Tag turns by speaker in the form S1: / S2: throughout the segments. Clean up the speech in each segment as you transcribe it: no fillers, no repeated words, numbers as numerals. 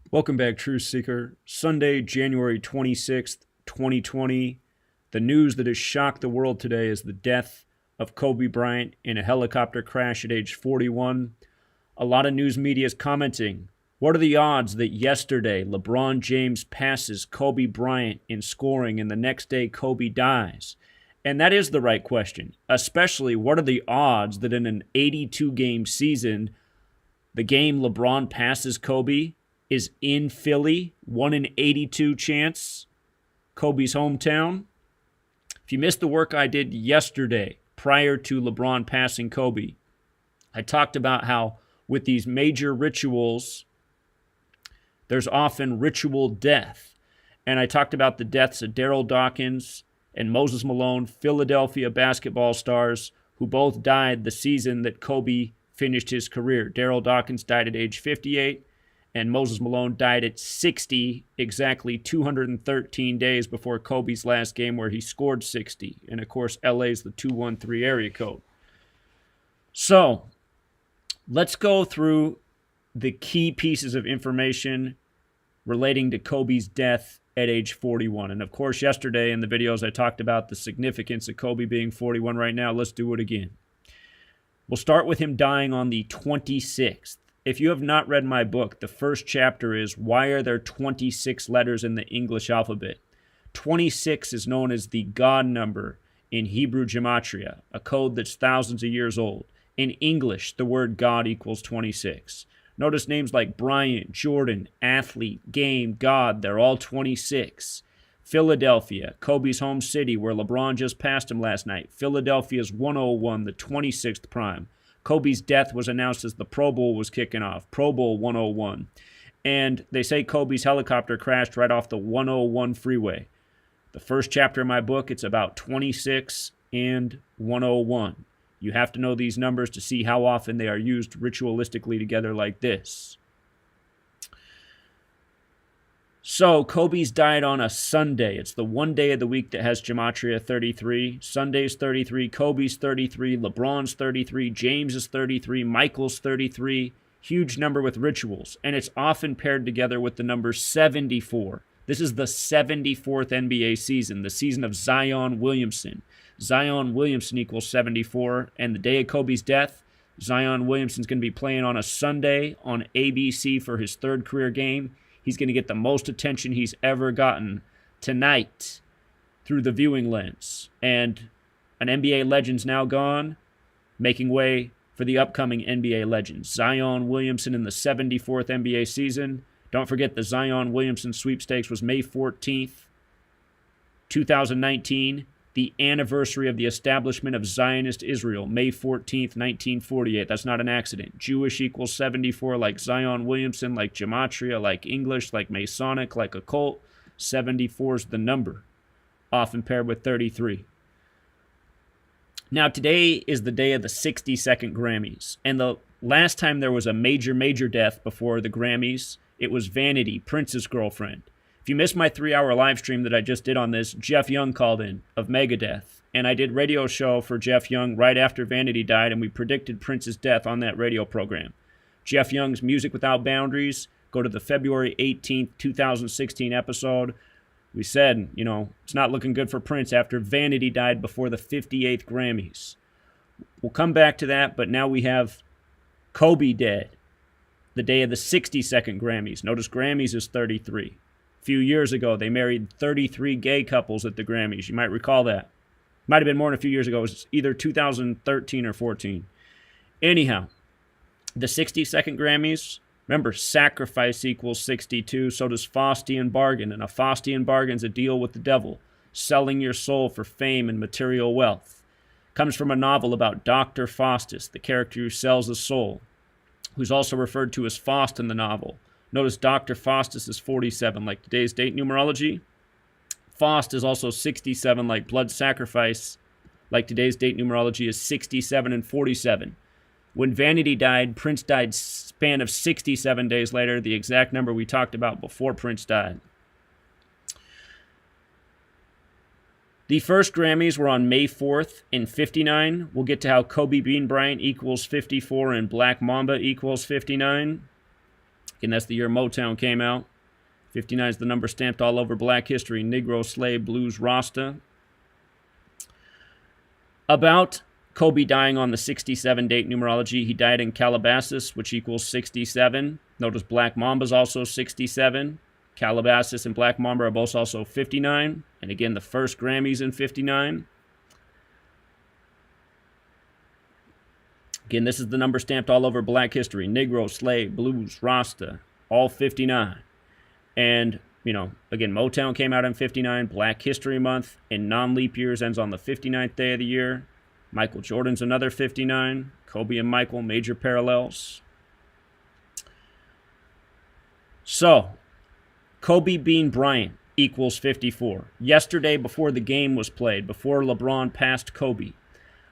S1: Welcome back, Truth Seeker. Sunday, January 26th, 2020. The news that has shocked the world today is the death of Kobe Bryant in a helicopter crash at age 41. A lot of news media is commenting, what are the odds that yesterday LeBron James passes Kobe Bryant in scoring and the next day Kobe dies? And that is the right question, especially what are the odds that in an 82-game season, the game LeBron passes Kobe is in Philly, 1 in 82 chance, Kobe's hometown. If you missed the work I did yesterday prior to LeBron passing Kobe, I talked about how with these major rituals, there's often ritual death. And I talked about the deaths of Daryl Dawkins and Moses Malone, Philadelphia basketball stars, who both died the season that Kobe finished his career. Daryl Dawkins died at age 58. And Moses Malone died at 60, exactly 213 days before Kobe's last game where he scored 60. And, of course, LA's the 213 area code. So, let's go through the key pieces of information relating to Kobe's death at age 41. And, of course, yesterday in the videos I talked about the significance of Kobe being 41 right now. Let's do it again. We'll start with him dying on the 26th. If you have not read my book, the first chapter is why are there 26 letters in the English alphabet? 26 is known as the God number in Hebrew gematria, a code that's thousands of years old. In English, the word God equals 26. Notice names like Bryant, Jordan, athlete, game, God, they're all 26. Philadelphia, Kobe's home city where LeBron just passed him last night. Philadelphia's 101, the 26th prime. Kobe's death was announced as the Pro Bowl was kicking off, Pro Bowl 101. And they say Kobe's helicopter crashed right off the 101 freeway. The first chapter of my book, it's about 26 and 101. You have to know these numbers to see how often they are used ritualistically together like this. So, Kobe's died on a Sunday. It's the one day of the week that has gematria 33. Sunday's 33, Kobe's 33, LeBron's 33, James is 33, Michael's 33. Huge number with rituals. And it's often paired together with the number 74. This is the 74th NBA season, the season of Zion Williamson. Zion Williamson equals 74. And the day of Kobe's death, Zion Williamson's going to be playing on a Sunday on ABC for his third career game. He's going to get the most attention he's ever gotten tonight through the viewing lens. And an NBA legend's now gone, making way for the upcoming NBA legends. Zion Williamson in the 74th NBA season. Don't forget the Zion Williamson sweepstakes was May 14th, 2019. The anniversary of the establishment of Zionist Israel, May 14th, 1948. That's not an accident. Jewish equals 74, like Zion Williamson, like gematria, like English, like Masonic, like occult. 74 is the number, often paired with 33. Now, today is the day of the 62nd Grammys. And the last time there was a major death before the Grammys, it was Vanity, Prince's girlfriend. If you missed my 3-hour live stream that I just did on this, Jeff Young called in of Megadeth. And I did radio show for Jeff Young right after Vanity died, and we predicted Prince's death on that radio program. Jeff Young's Music Without Boundaries, go to the February 18th, 2016 episode. We said, it's not looking good for Prince after Vanity died before the 58th Grammys. We'll come back to that, but now we have Kobe dead, the day of the 62nd Grammys. Notice Grammys is 33. Few years ago, they married 33 gay couples at the Grammys. You might recall that. Might have been more than a few years ago. It was either 2013 or 14. Anyhow, the 62nd Grammys, remember, sacrifice equals 62. So does Faustian bargain. And a Faustian bargain is a deal with the devil, selling your soul for fame and material wealth. Comes from a novel about Dr. Faustus, the character who sells his soul, who's also referred to as Faust in the novel. Notice Dr. Faustus is 47, like today's date numerology. Faust is also 67, like blood sacrifice, like today's date numerology is 67 and 47. When Vanity died, Prince died span of 67 days later, the exact number we talked about before Prince died. The first Grammys were on May 4th in 59. We'll get to how Kobe Bean Bryant equals 54 and Black Mamba equals 59. Again, that's the year Motown came out. 59 is the number stamped all over Black history, Negro, Slave, Blues, Rasta. About Kobe dying on the 67 date numerology, he died in Calabasas, which equals 67. Notice Black Mamba's also 67. Calabasas and Black Mamba are both also 59. And again, the first Grammys in 59. Again, this is the number stamped all over Black history. Negro, Slave, Blues, Rasta, all 59. And, again, Motown came out in 59. Black History Month in non-leap years ends on the 59th day of the year. Michael Jordan's another 59. Kobe and Michael, major parallels. So, Kobe Bean Bryant equals 54. Yesterday, before the game was played, before LeBron passed Kobe,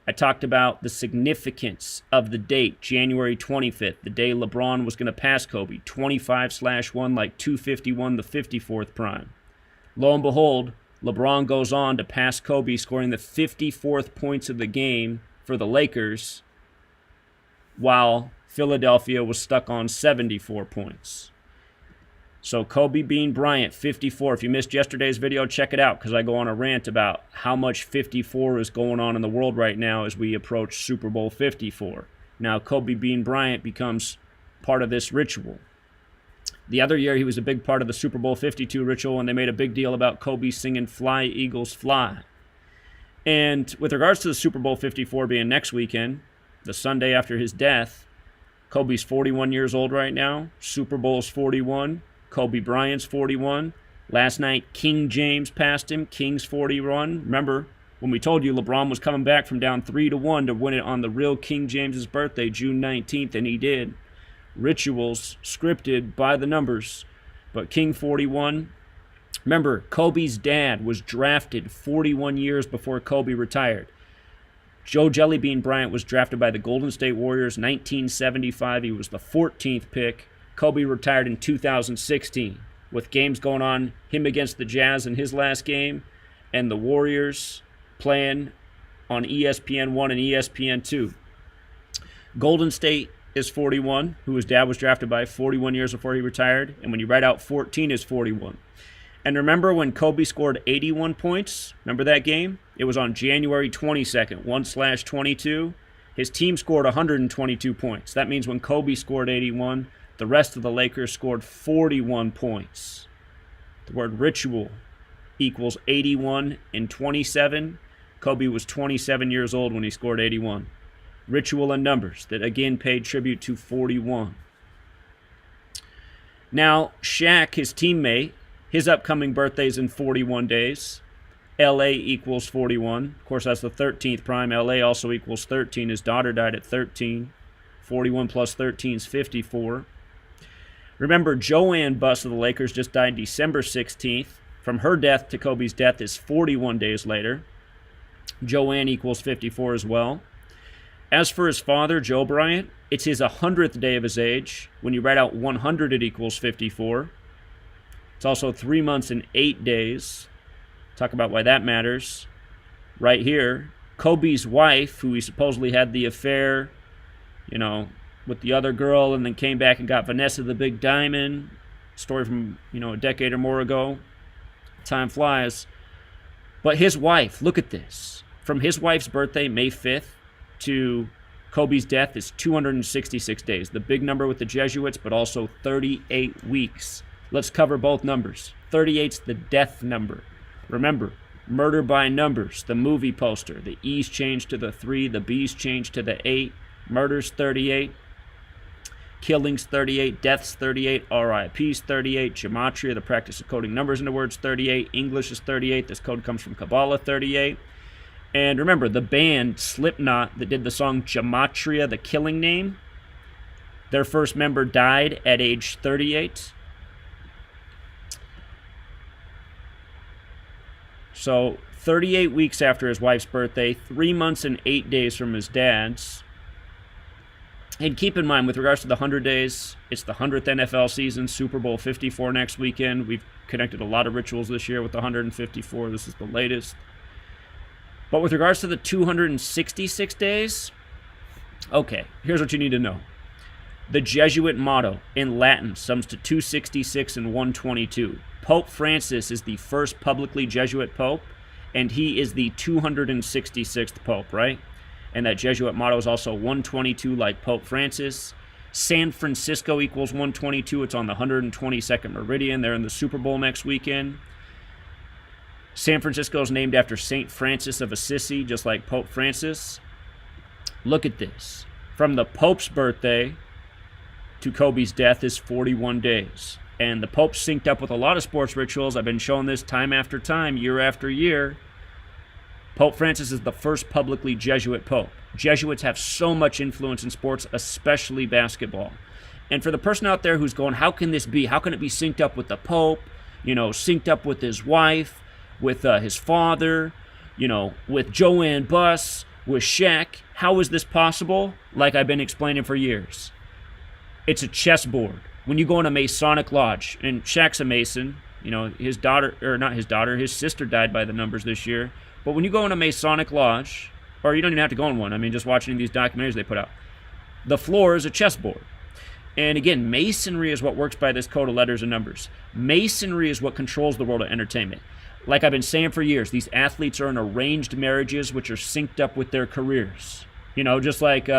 S1: I talked about the significance of the date, January 25th, the day LeBron was going to pass Kobe, 25/1, like 251, the 54th prime. Lo and behold, LeBron goes on to pass Kobe, scoring the 54th points of the game for the Lakers, while Philadelphia was stuck on 74 points. So Kobe Bean Bryant, 54. If you missed yesterday's video, check it out, because I go on a rant about how much 54 is going on in the world right now as we approach Super Bowl 54. Now, Kobe Bean Bryant becomes part of this ritual. The other year, he was a big part of the Super Bowl 52 ritual, and they made a big deal about Kobe singing Fly, Eagles, Fly. And with regards to the Super Bowl 54 being next weekend, the Sunday after his death, Kobe's 41 years old right now. Super Bowl's 41. Kobe Bryant's 41. Last night, King James passed him. King's 41. Remember, when we told you LeBron was coming back from down 3-1 to win it on the real King James's birthday, June 19th, and he did. Rituals scripted by the numbers. But King 41. Remember, Kobe's dad was drafted 41 years before Kobe retired. Joe Jellybean Bryant was drafted by the Golden State Warriors 1975. He was the 14th pick. Kobe retired in 2016 with games going on, him against the Jazz in his last game, and the Warriors playing on ESPN1 and ESPN2. Golden State is 41, who his dad was drafted by 41 years before he retired, and when you write out 14 is 41. And remember when Kobe scored 81 points? Remember that game? It was on January 22nd, 1/22. His team scored 122 points. That means when Kobe scored 81, the rest of the Lakers scored 41 points. The word ritual equals 81 and 27. Kobe was 27 years old when he scored 81. Ritual and numbers that again paid tribute to 41. Now, Shaq, his teammate, his upcoming birthday's in 41 days. LA equals 41. Of course, that's the 13th prime. LA also equals 13. His daughter died at 13. 41 plus 13 is 54. Remember, Joanne Buss of the Lakers just died December 16th. From her death to Kobe's death is 41 days later. Joanne equals 54 as well. As for his father, Joe Bryant, it's his 100th day of his age. When you write out 100, it equals 54. It's also 3 months and 8 days. Talk about why that matters. Right here, Kobe's wife, who he supposedly had the affair, with the other girl, and then came back and got Vanessa the Big Diamond. Story from, a decade or more ago. Time flies. But his wife, look at this. From his wife's birthday, May 5th, to Kobe's death is 266 days. The big number with the Jesuits, but also 38 weeks. Let's cover both numbers. 38's the death number. Remember, Murder by Numbers, the movie poster. The E's changed to the 3, the B's changed to the 8. Murder's 38. Killings 38, deaths 38, RIPs 38, gematria, the practice of coding numbers into words 38, English is 38, this code comes from Kabbalah 38. And remember, the band Slipknot that did the song Gematria, the killing name, their first member died at age 38. So 38 weeks after his wife's birthday, 3 months and 8 days from his dad's. And keep in mind, with regards to the 100 days, it's the 100th NFL season, Super Bowl 54 next weekend. We've connected a lot of rituals this year with the 154. This is the latest. But with regards to the 266 days, okay, here's what you need to know. The Jesuit motto in Latin sums to 266 and 122. Pope Francis is the first publicly Jesuit pope, and he is the 266th pope, right? And that Jesuit motto is also 122 like Pope Francis. San Francisco equals 122. It's on the 122nd meridian. They're in the Super Bowl next weekend. San Francisco is named after St. Francis of Assisi, just like Pope Francis. Look at this. From the Pope's birthday to Kobe's death is 41 days. And the Pope synced up with a lot of sports rituals. I've been showing this time after time, year after year. Pope Francis is the first publicly Jesuit pope. Jesuits have so much influence in sports, especially basketball. And for the person out there who's going, how can this be? How can it be synced up with the Pope? Synced up with his wife, with his father, with Joanne Buss, with Shaq. How is this possible? Like I've been explaining for years. It's a chessboard. When you go in a Masonic lodge, and Shaq's a Mason, his sister died by the numbers this year. But when you go in a Masonic lodge, or you don't even have to go in one, just watching these documentaries they put out, the floor is a chessboard. And again, Masonry is what works by this code of letters and numbers. Masonry is what controls the world of entertainment. Like I've been saying for years, these athletes are in arranged marriages which are synced up with their careers. Just like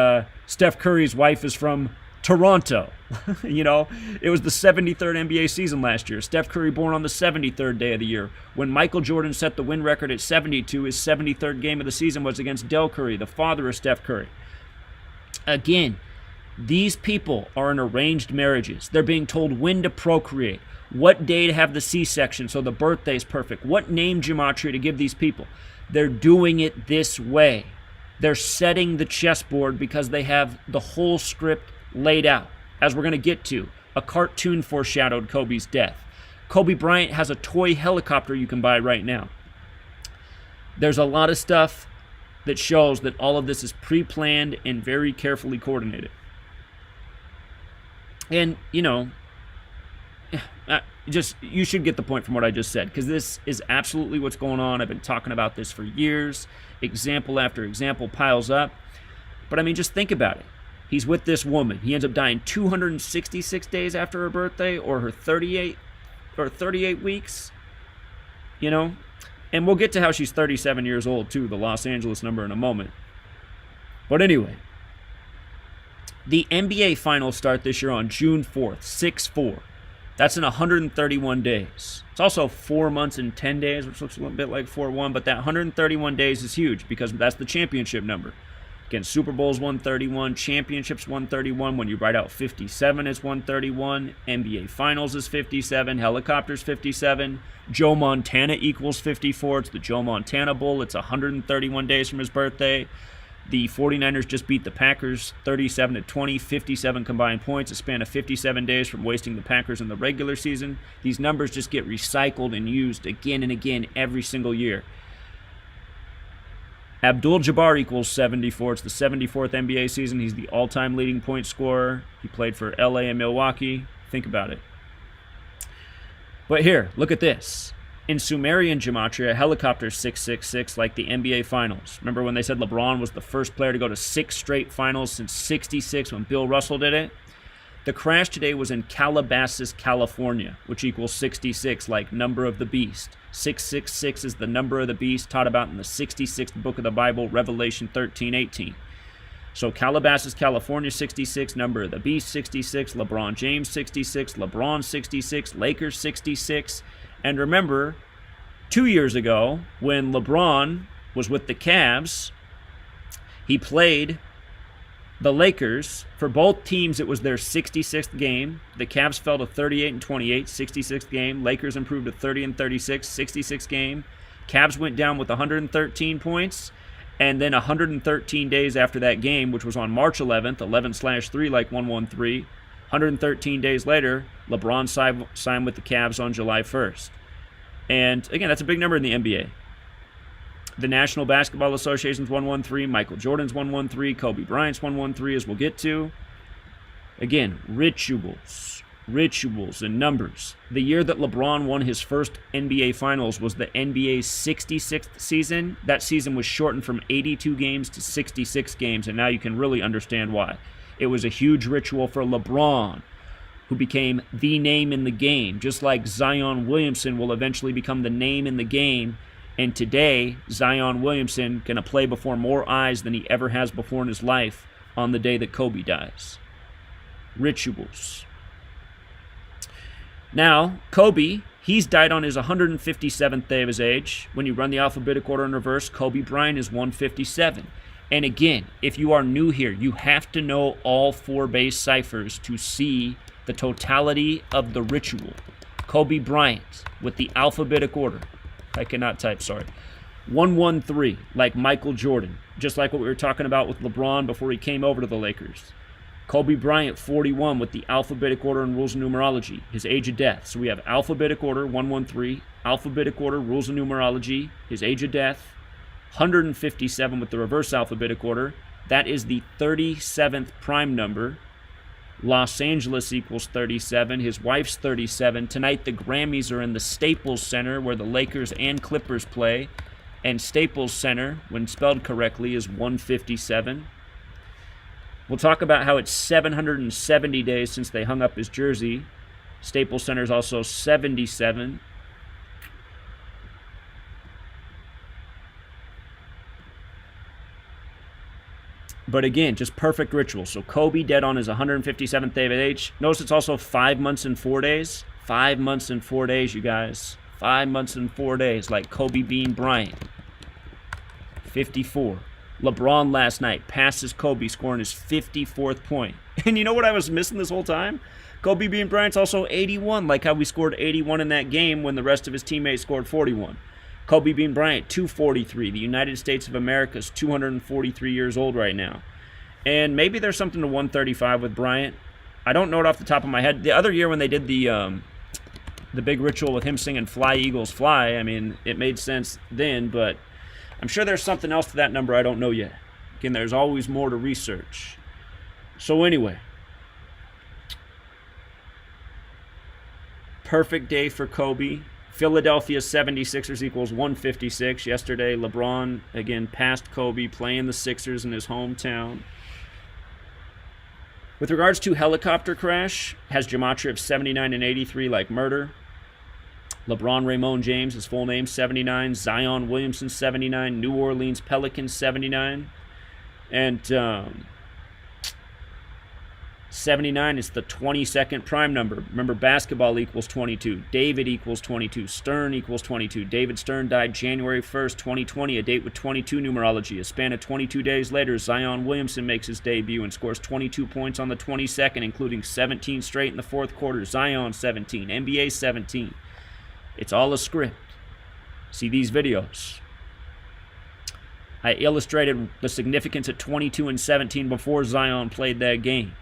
S1: Steph Curry's wife is from Toronto. It was the 73rd NBA season last year. Steph Curry born on the 73rd day of the year. When Michael Jordan set the win record at 72, his 73rd game of the season was against Del Curry, the father of Steph Curry. Again, these people are in arranged marriages. They're being told when to procreate, what day to have the C-section so the birthday's perfect, what name gematria to give these people. They're doing it this way. They're setting the chessboard because they have the whole script laid out. As we're going to get to, a cartoon foreshadowed Kobe's death. Kobe Bryant has a toy helicopter you can buy right now. There's a lot of stuff that shows that all of this is pre-planned and very carefully coordinated. And, you should get the point from what I just said, because this is absolutely what's going on. I've been talking about this for years. Example after example piles up. But, just think about it. He's with this woman. He ends up dying 266 days after her birthday, or her 38 weeks, And we'll get to how she's 37 years old, too, the Los Angeles number, in a moment. But anyway, the NBA Finals start this year on June 4th, 6-4. That's in 131 days. It's also 4 months and 10 days, which looks a little bit like 4-1, but that 131 days is huge because that's the championship number. Again, Super Bowl's 131, championships 131. When you write out 57, it's 131. NBA Finals is 57. Helicopters 57. Joe Montana equals 54. It's the Joe Montana Bowl. It's 131 days from his birthday. The 49ers just beat the Packers 37-20, 57 combined points, a span of 57 days from wasting the Packers in the regular season. These numbers just get recycled and used again and again every single year. Abdul-Jabbar equals 74. It's the 74th NBA season. He's the all-time leading point scorer. He played for LA and Milwaukee. Think about it. But here, look at this. In Sumerian gematria, helicopter 666 like the NBA Finals. Remember when they said LeBron was the first player to go to 6 straight finals since 66 when Bill Russell did it? The crash today was in Calabasas, California, which equals 66, like number of the beast. 666 is the number of the beast taught about in the 66th book of the Bible, Revelation 13:18. So Calabasas, California, 66, number of the beast, 66, LeBron James, 66, LeBron, 66, Lakers, 66. And remember, 2 years ago, when LeBron was with the Cavs, he played the Lakers. For both teams, it was their 66th game. The Cavs fell to 38-28, 66th game. Lakers improved to 30-36, 66th game. Cavs went down with 113 points. And then 113 days after that game, which was on March 11th, 11/3 like 113, 113 days later, LeBron signed with the Cavs on July 1st. And again, that's a big number in the NBA. The National Basketball Association's 113, Michael Jordan's 113, Kobe Bryant's 113, as we'll get to. Again, rituals and numbers. The year that LeBron won his first NBA Finals was the NBA's 66th season. That season was shortened from 82 games to 66 games, and now you can really understand why. It was a huge ritual for LeBron, who became the name in the game, just like Zion Williamson will eventually become the name in the game. And today, Zion Williamson going to play before more eyes than he ever has before in his life on the day that Kobe dies. Rituals. Now, Kobe, he's died on his 157th day of his age. When you run the alphabetic order in reverse, Kobe Bryant is 157. And again, if you are new here, you have to know all 4 base ciphers to see the totality of the ritual. Kobe Bryant with the alphabetic order. I cannot type, sorry. 113, like Michael Jordan, just like what we were talking about with LeBron before he came over to the Lakers. Kobe Bryant, 41, with the alphabetic order and rules of numerology, his age of death. So we have alphabetic order, 113, alphabetic order, rules of numerology, his age of death, 157 with the reverse alphabetic order. That is the 37th prime number. Los Angeles equals 37. His wife's 37. Tonight the Grammys are in the Staples Center where the Lakers and Clippers play. And Staples Center, when spelled correctly, is 157. We'll talk about how it's 770 days since they hung up his jersey. Staples Center is also 77. But again, just perfect ritual. So Kobe dead on his 157th day of age. Notice it's also 5 months and 4 days. 5 months and 4 days, you guys. 5 months and 4 days, like Kobe Bean Bryant. 54. LeBron last night passes Kobe, scoring his 54th point. And you know what I was missing this whole time? Kobe Bean Bryant's also 81, like how we scored 81 in that game when the rest of his teammates scored 41. Kobe Bean Bryant, 243. The United States of America is 243 years old right now. And maybe there's something to 135 with Bryant. I don't know it off the top of my head. The other year when they did the big ritual with him singing Fly Eagles Fly, I mean, it made sense then, but I'm sure there's something else to that number I don't know yet. Again, there's always more to research. So anyway, perfect day for Kobe. Philadelphia 76ers equals 156. Yesterday, LeBron, again, passed Kobe, playing the Sixers in his hometown. With regards to helicopter crash, has gematria of 79 and 83 like murder. LeBron Raymond James, his full name, 79. Zion Williamson, 79. New Orleans Pelicans, 79. And 79 is the 22nd prime number. Remember, basketball equals 22. David equals 22. Stern equals 22. David Stern died January 1st, 2020, a date with 22 numerology. A span of 22 days later, Zion Williamson makes his debut and scores 22 points on the 22nd, including 17 straight in the fourth quarter. Zion 17. NBA 17. It's all a script. See these videos. I illustrated the significance of 22 and 17 before Zion played that game.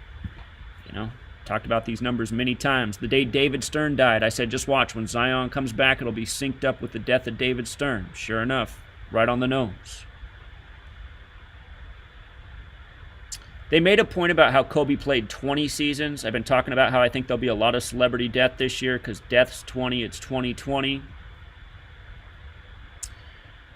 S1: You know, talked about these numbers many times. The day David Stern died, I said, just watch. When Zion comes back, it'll be synced up with the death of David Stern. Sure enough, right on the nose. They made a point about how Kobe played 20 seasons. I've been talking about how I think there'll be a lot of celebrity death this year because death's 20, it's 2020.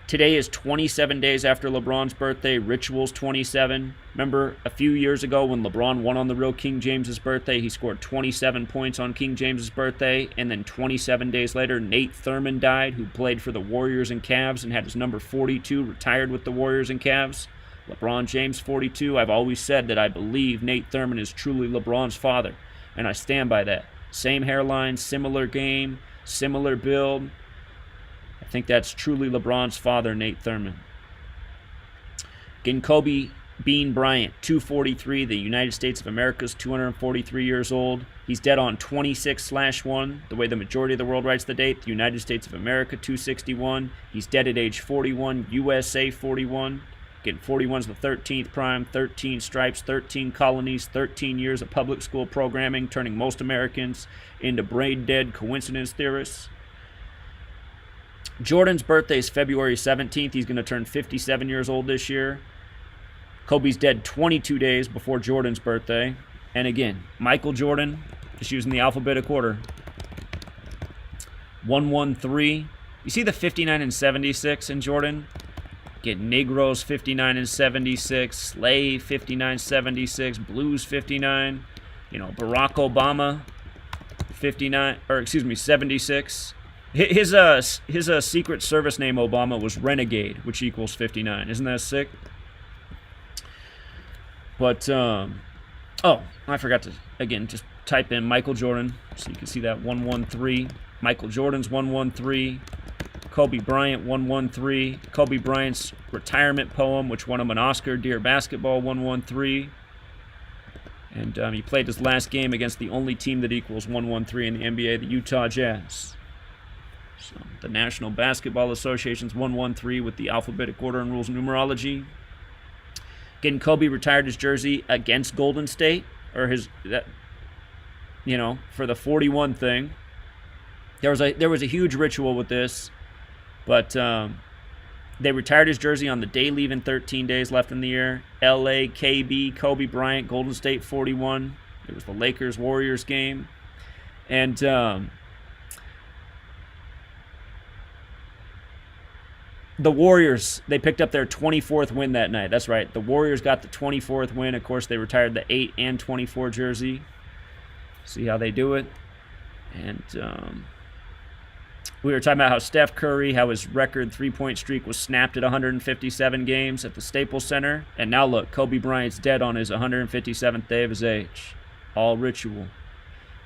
S1: Today is 27 days after LeBron's birthday. Rituals 27. Remember a few years ago when LeBron won on the real King James's birthday, he scored 27 points on King James's birthday, and then 27 days later, Nate Thurmond died, who played for the Warriors and Cavs and had his number 42, retired with the Warriors and Cavs. LeBron James 42. I've always said that I believe Nate Thurmond is truly LeBron's father, and I stand by that. Same hairline, similar game, similar build. I think that's truly LeBron's father, Nate Thurmond. Again, Kobe Bean Bryant, 243. The United States of America is 243 years old. He's dead on 26/1, the way the majority of the world writes the date. The United States of America, 261. He's dead at age 41. USA, 41. Again, 41 is the 13th prime, 13 stripes, 13 colonies, 13 years of public school programming, turning most Americans into brain-dead coincidence theorists. Jordan's birthday is February 17th. He's going to turn 57 years old this year. Kobe's dead 22 days before Jordan's birthday. And again, Michael Jordan, just using the alphabetic order. 113. You see the 59 and 76 in Jordan? Get Negros 59 and 76, Slave 59, 76, Blues 59. You know, Barack Obama 59, or excuse me, 76. His Secret Service name Obama was Renegade, which equals 59. Isn't that sick? But oh, I forgot to again just type in Michael Jordan so you can see that 113. Michael Jordan's 113. Kobe Bryant 113. Kobe Bryant's retirement poem, which won him an Oscar, Dear Basketball 113. And he played his last game against the only team that equals 113 in the NBA, the Utah Jazz. So the National Basketball Association's 113 with the alphabetic order and rules of numerology. Again, Kobe retired his jersey against Golden State, or for the 41 thing. There was a huge ritual with this, but they retired his jersey on the day leaving 13 days left in the year. LA, KB, Kobe Bryant, Golden State 41. It was the Lakers-Warriors game. And the Warriors, they picked up their 24th win that night. That's right. The Warriors got the 24th win. Of course, they retired the 8 and 24 jersey. See how they do it. And we were talking about how Steph Curry, how his record three-point streak was snapped at 157 games at the Staples Center. And now look, Kobe Bryant's dead on his 157th day of his age. All ritual.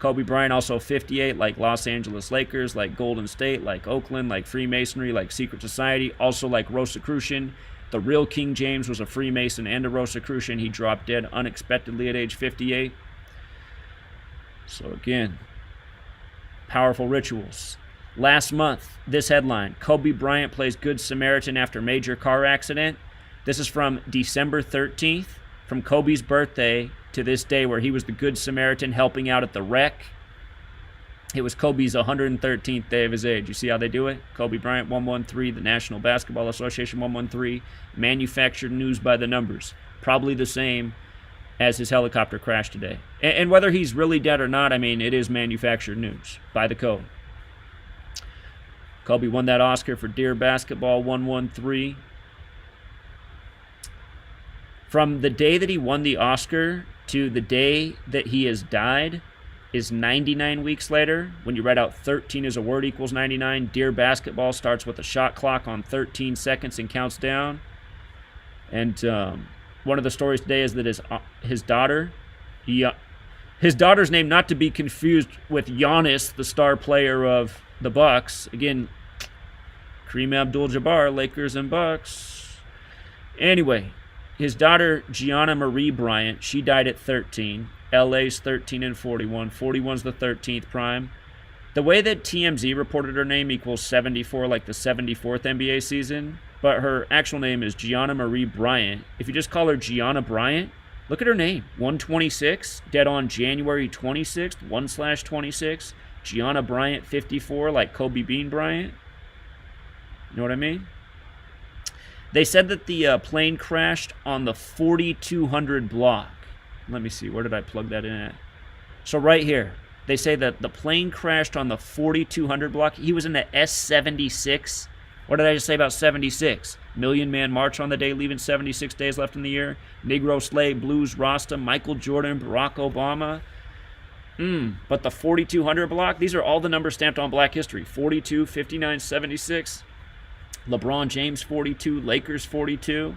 S1: Kobe Bryant also 58, like Los Angeles Lakers, like Golden State, like Oakland, like Freemasonry, like Secret Society, also like Rosicrucian. The real King James was a Freemason and a Rosicrucian. He dropped dead unexpectedly at age 58. So again, powerful rituals. Last month, this headline, Kobe Bryant plays Good Samaritan after major car accident. This is from December 13th, from Kobe's birthday to this day, where he was the Good Samaritan helping out at the wreck. It was Kobe's 113th day of his age. You see how they do it? Kobe Bryant 113, the National Basketball Association 113, manufactured news by the numbers. Probably the same as his helicopter crash today. And whether he's really dead or not, I mean, it is manufactured news by the code. Kobe won that Oscar for Dear Basketball 113. From the day that he won the Oscar to the day that he has died is 99 weeks later. When you write out 13 as a word equals 99, Dear Basketball starts with a shot clock on 13 seconds and counts down. And one of the stories today is that his daughter, his daughter's name, not to be confused with Giannis, the star player of the Bucks. Again, Kareem Abdul-Jabbar, Lakers and Bucks. Anyway, his daughter, Gianna Marie Bryant, she died at 13. LA's 13 and 41. 41's the 13th prime. The way that TMZ reported her name equals 74, like the 74th NBA season, but her actual name is Gianna Marie Bryant. If you just call her Gianna Bryant, look at her name. 126, dead on January 26th, 1/26. Gianna Bryant, 54, like Kobe Bean Bryant. You know what I mean? They said that the plane crashed on the 4200 block. Let me see, where did I plug that in at? So right here, they say that the plane crashed on the 4200 block. He was in the S-76. What did I just say about 76? Million Man March on the day, leaving 76 days left in the year. Negro Slave, Blues, Rasta, Michael Jordan, Barack Obama. But the 4200 block, these are all the numbers stamped on Black history. 42, 59, 76. LeBron James 42, Lakers 42.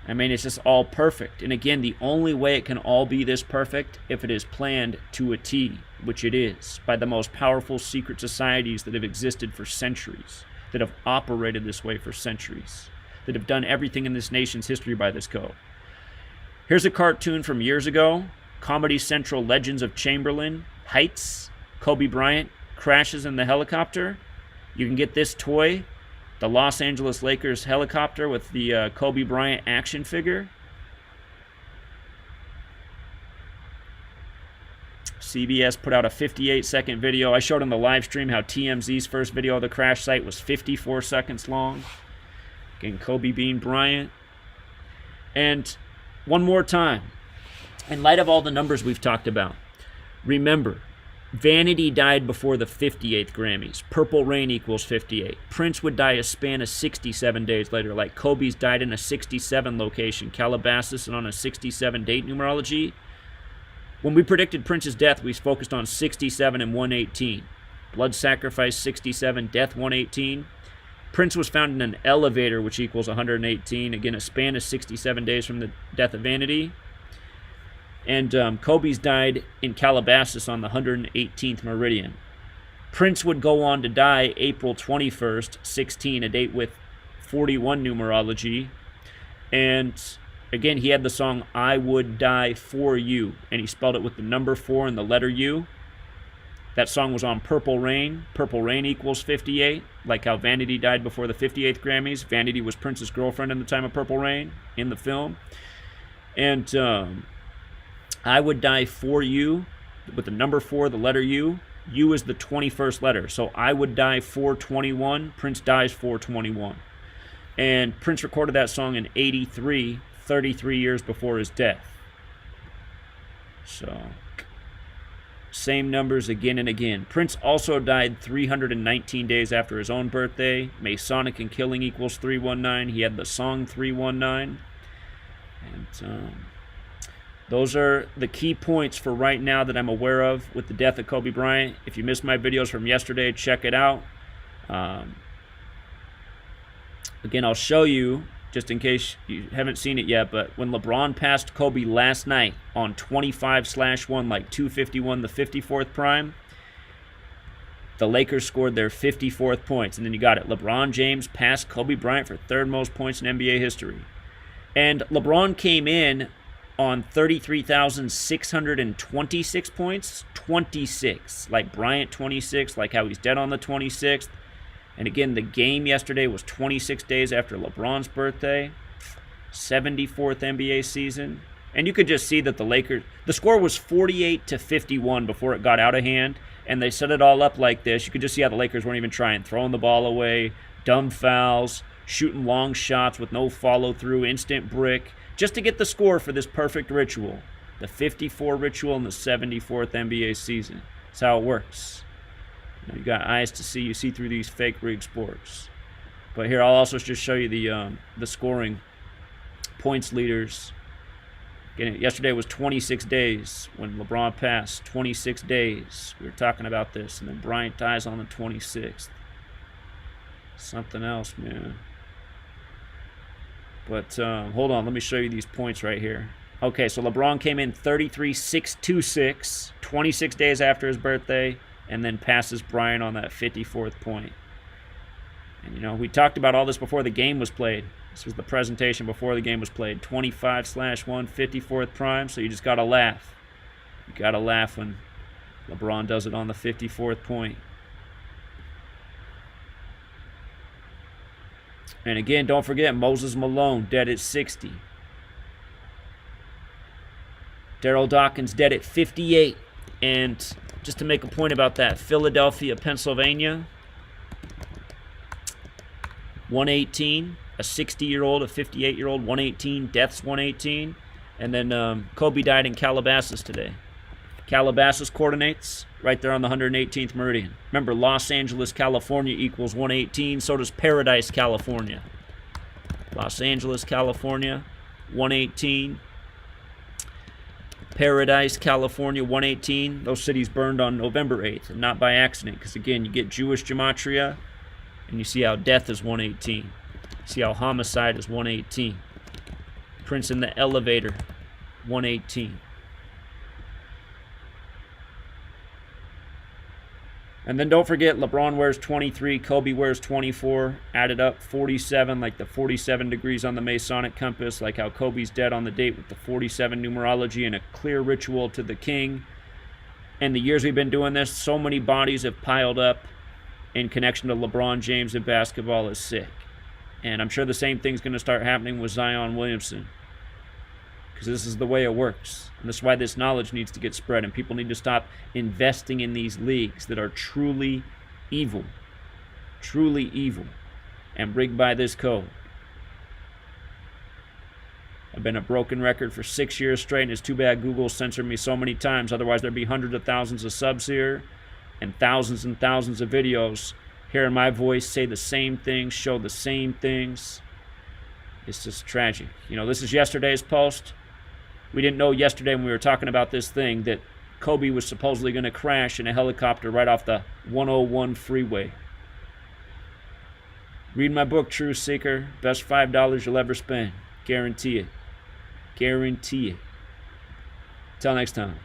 S1: I mean, it's just all perfect. And again, the only way it can all be this perfect if it is planned to a T, which it is, by the most powerful secret societies that have existed for centuries, that have operated this way for centuries, that have done everything in this nation's history by this code. Here's a cartoon from years ago. Comedy Central Legends of Chamberlain Heights. Kobe Bryant crashes in the helicopter. You can get this toy, the Los Angeles Lakers helicopter with the Kobe Bryant action figure. CBS put out a 58-second video. I showed on the live stream how TMZ's first video of the crash site was 54 seconds long. Again, Kobe Bean Bryant. And one more time, in light of all the numbers we've talked about, remember, Vanity died before the 58th Grammys. Purple Rain equals 58. Prince would die a span of 67 days later, like Kobe's died in a 67 location, Calabasas, and on a 67 date numerology. When we predicted Prince's death, we focused on 67 and 118. Blood sacrifice 67, death 118. Prince was found in an elevator, which equals 118. Again, a span of 67 days from the death of Vanity. And Kobe's died in Calabasas on the 118th meridian. Prince would go on to die April 21st, 16, a date with 41 numerology. And again, he had the song I Would Die For You, and he spelled it with the number 4 and the letter U. That song was on Purple Rain. Purple Rain equals 58, like how Vanity died before the 58th Grammys. Vanity was Prince's girlfriend in the time of Purple Rain in the film. And I Would Die For You, with the number 4, the letter U. U is the 21st letter. So I Would Die 421. Prince dies 421. And Prince recorded that song in 83, 33 years before his death. So, same numbers again and again. Prince also died 319 days after his own birthday. Masonic and killing equals 319. He had the song 319. And those are the key points for right now that I'm aware of with the death of Kobe Bryant. If you missed my videos from yesterday, check it out. Again, I'll show you, just in case you haven't seen it yet, but when LeBron passed Kobe last night on 25/1, like 251, the 54th prime, the Lakers scored their 54th points. And then you got it. LeBron James passed Kobe Bryant for third most points in NBA history. And LeBron came in on 33,626 points, 26, like Bryant 26, like how he's dead on the 26th. And again, the game yesterday was 26 days after LeBron's birthday, 74th NBA season. And you could just see that the Lakers, the score was 48-51 before it got out of hand, and they set it all up like this. You could just see how the Lakers weren't even trying, throwing the ball away, dumb fouls, shooting long shots with no follow-through, instant brick, just to get the score for this perfect ritual, the 54 ritual in the 74th NBA season. That's how it works. You got eyes to see. You see through these fake rig sports. But here, I'll also just show you the scoring points leaders. Again, yesterday was 26 days when LeBron passed. 26 days. We were talking about this, and then Bryant dies on the 26th. Something else, man. But hold on, let me show you these points right here. Okay, so LeBron came in 33,626, 26 days after his birthday, and then passes Bryant on that 54th point. And, we talked about all this before the game was played. This was the presentation before the game was played. 25/1, 54th prime, so you just got to laugh. You got to laugh when LeBron does it on the 54th point. And again, don't forget, Moses Malone, dead at 60. Daryl Dawkins, dead at 58. And just to make a point about that, Philadelphia, Pennsylvania, 118. A 60-year-old, a 58-year-old, 118. Death's 118. And then Kobe died in Calabasas today. Calabasas coordinates right there on the 118th meridian. Remember, Los Angeles, California equals 118. So does Paradise, California. Los Angeles, California, 118. Paradise, California, 118. Those cities burned on November 8th, and not by accident, because again, you get Jewish gematria, and you see how death is 118. See how homicide is 118. Prince in the elevator, 118. And then don't forget, LeBron wears 23, Kobe wears 24, added up 47, like the 47 degrees on the Masonic compass, like how Kobe's dead on the date with the 47 numerology and a clear ritual to the king. And the years we've been doing this, so many bodies have piled up in connection to LeBron James and basketball is sick. And I'm sure the same thing's going to start happening with Zion Williamson, because this is the way it works. And that's why this knowledge needs to get spread, and people need to stop investing in these leagues that are truly evil, and rigged by this code. I've been a broken record for 6 years straight, and it's too bad Google censored me so many times. Otherwise, there'd be hundreds of thousands of subs here and thousands of videos hearing my voice say the same things, show the same things. It's just tragic. You know, this is yesterday's post. We didn't know yesterday when we were talking about this thing that Kobe was supposedly going to crash in a helicopter right off the 101 freeway. Read my book, Truth Seeker. Best $5 you'll ever spend. Guarantee it. Guarantee it. Till next time.